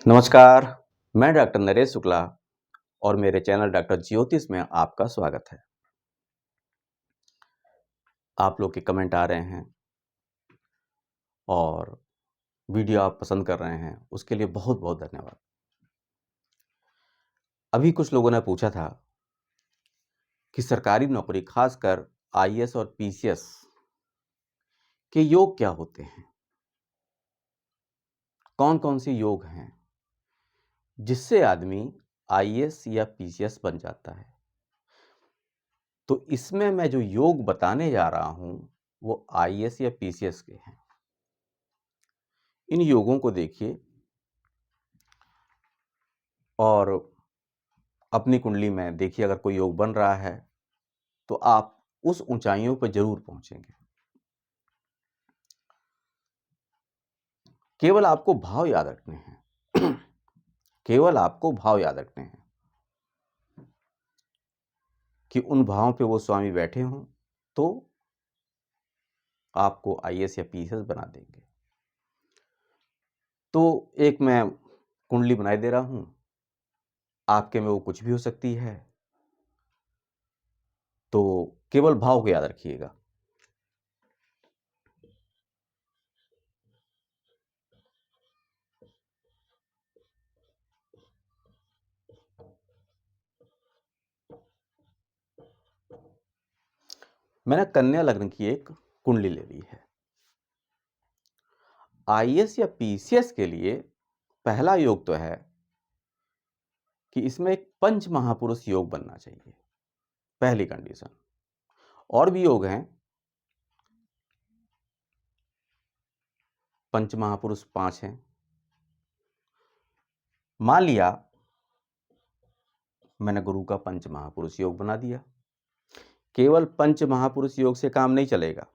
नमस्कार, मैं डॉक्टर नरेश शुक्ला और मेरे चैनल डॉक्टर ज्योतिष में आपका स्वागत है। आप लोग के कमेंट आ रहे हैं और वीडियो आप पसंद कर रहे हैं, उसके लिए बहुत-बहुत धन्यवाद। अभी कुछ लोगों ने पूछा था कि सरकारी नौकरी, खासकर आईएएस और पीसीएस के योग क्या होते हैं? कौन-कौन से योग हैं, जिससे आदमी आईएएस या पीसीएस बन जाता है? तो इसमें मैं जो योग बताने जा रहा हूं, वो आईएएस या पीसीएस के हैं। इन योगों को देखिए और अपनी कुंडली में देखिए, अगर कोई योग बन रहा है तो आप उस ऊंचाइयों पर जरूर पहुंचेंगे। केवल आपको भाव याद रखने हैं। केवल आपको भाव याद रखने हैं कि उन भावों पे वो स्वामी बैठे हों तो आपको आईएएस या पीसीएस बना देंगे। तो एक मैं कुंडली बनाई दे रहा हूं, आपके में वो कुछ भी हो सकती है, तो केवल भाव को याद रखिएगा। मैंने कन्या लग्न की एक कुंडली ले ली है। आईएएस या पीसीएस के लिए पहला योग तो है कि इसमें एक पंच महापुरुष योग बनना चाहिए, पहली कंडीशन। और भी योग हैं, पंच महापुरुष 5 हैं। मान लिया मैंने गुरु का पंच महापुरुष योग बना दिया। केवल पंच महापुरुष योग से काम नहीं चलेगा,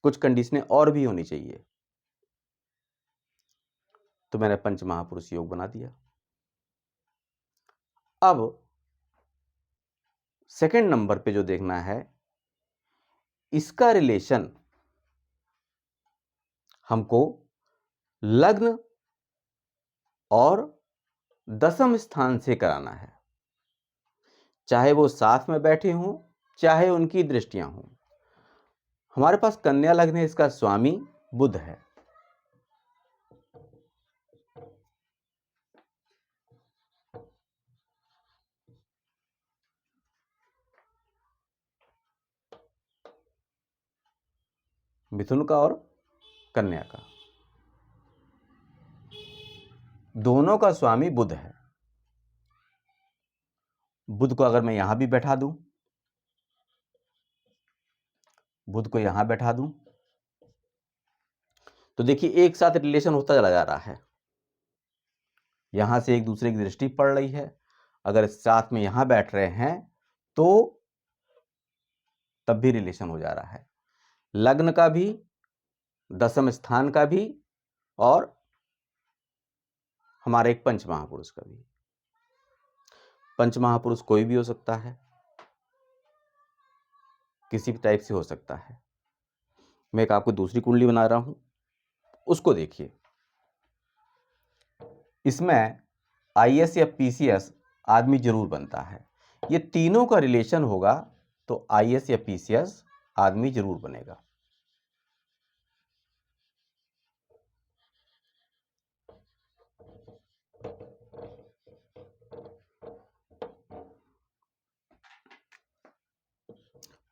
कुछ कंडीशनें और भी होनी चाहिए। तो मैंने पंच महापुरुष योग बना दिया। अब सेकंड नंबर पे जो देखना है, इसका रिलेशन हमको लग्न और दशम स्थान से कराना है, चाहे वो साथ में बैठे हों, चाहे उनकी दृष्टियां हों। हमारे पास कन्या लग्न है, इसका स्वामी बुध है। मिथुन का और कन्या का, दोनों का स्वामी बुध है। बुध को अगर मैं यहां भी बैठा दूं, बुध को यहां बैठा दूं, तो देखिए एक साथ रिलेशन होता चला जा रहा है। यहां से एक दूसरे की दृष्टि पड़ रही है। अगर साथ में यहां बैठ रहे हैं तो तब भी रिलेशन हो जा रहा है, लग्न का भी, दशम स्थान का भी, और हमारे एक पंच महापुरुष का भी। पंच महापुरुष कोई भी हो सकता है, किसी भी टाइप से हो सकता है। मैं एक आपको दूसरी कुंडली बना रहा हूं, उसको देखिए। इसमें आईएएस या पीसीएस आदमी जरूर बनता है। ये तीनों का रिलेशन होगा तो आईएएस या पीसीएस आदमी जरूर बनेगा।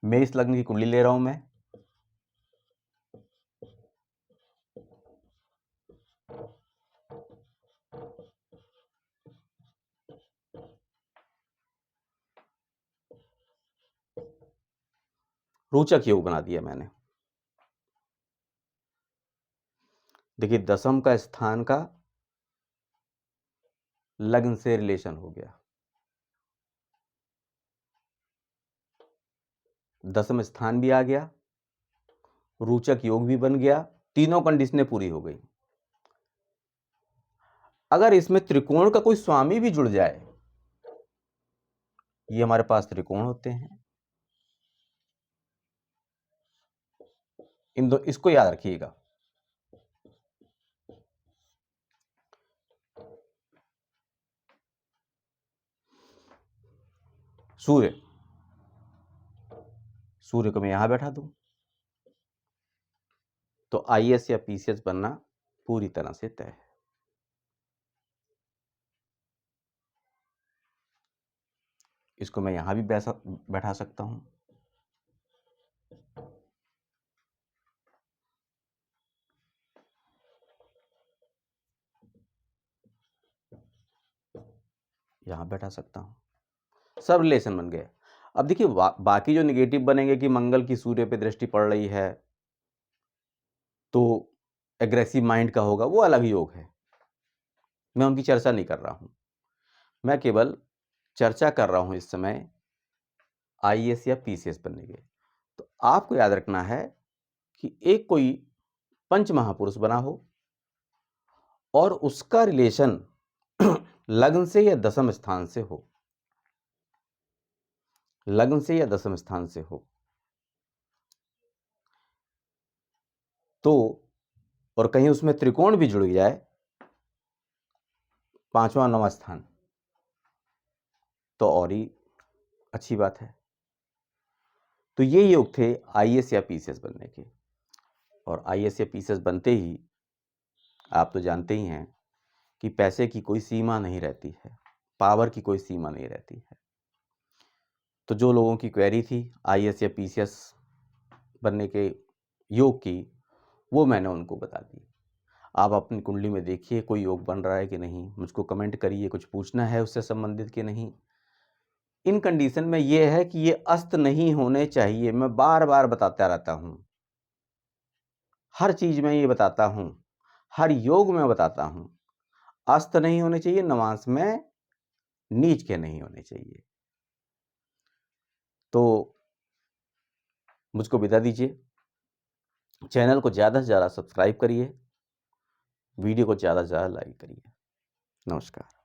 मेष लग्न की कुंडली ले रहा हूं मैं। रोचक योग बना दिया मैंने। देखिए दशम का स्थान का लग्न से रिलेशन हो गया, दशम स्थान भी आ गया, रोचक योग भी बन गया, तीनों कंडीशनें पूरी हो गई। अगर इसमें त्रिकोण का कोई स्वामी भी जुड़ जाए, ये हमारे पास त्रिकोण होते हैं, इसको याद रखिएगा। सूर्य, सूर्य को मैं यहां बैठा दूं तो आईएएस या पीसीएस बनना पूरी तरह से तय है। इसको मैं यहां भी बैठा सकता हूं। यहां बैठा सकता हूं। सब रिलेशन बन गए। अब देखिए बाकी जो निगेटिव बनेंगे कि मंगल की सूर्य पे दृष्टि पड़ रही है तो एग्रेसिव माइंड का होगा, वो अलग योग है, मैं उनकी चर्चा नहीं कर रहा हूं। मैं केवल चर्चा कर रहा हूं इस समय आईएएस या पीसीएस बनने की। तो आपको याद रखना है कि एक कोई पंच महापुरुष बना हो और उसका रिलेशन लग्न से या दशम स्थान से हो, लग्न से या दशम स्थान से हो तो, और कहीं उसमें त्रिकोण भी जुड़ जाए, 5वां 9वां स्थान, तो और ही अच्छी बात है। तो ये योग थे आईएएस या पीसीएस बनने के। और आईएएस या पीसीएस बनते ही आप तो जानते ही हैं कि पैसे की कोई सीमा नहीं रहती है, पावर की कोई सीमा नहीं रहती है। तो जो लोगों की क्वेरी थी आईएएस या पीसीएस बनने के योग की, वो मैंने उनको बता दी। आप अपनी कुंडली में देखिए कोई योग बन रहा है कि नहीं, मुझको कमेंट करिए, कुछ पूछना है उससे संबंधित कि नहीं। इन कंडीशन में ये है कि ये अस्त नहीं होने चाहिए। मैं बार बार बताता रहता हूं, हर चीज में ये बताता हूं, हर योग में बताता हूं, अस्त नहीं होने चाहिए, नवांश में नीच के नहीं होने चाहिए। तो मुझको विदा दीजिए। चैनल को ज़्यादा से ज़्यादा सब्सक्राइब करिए, वीडियो को ज़्यादा से ज़्यादा लाइक करिए। नमस्कार।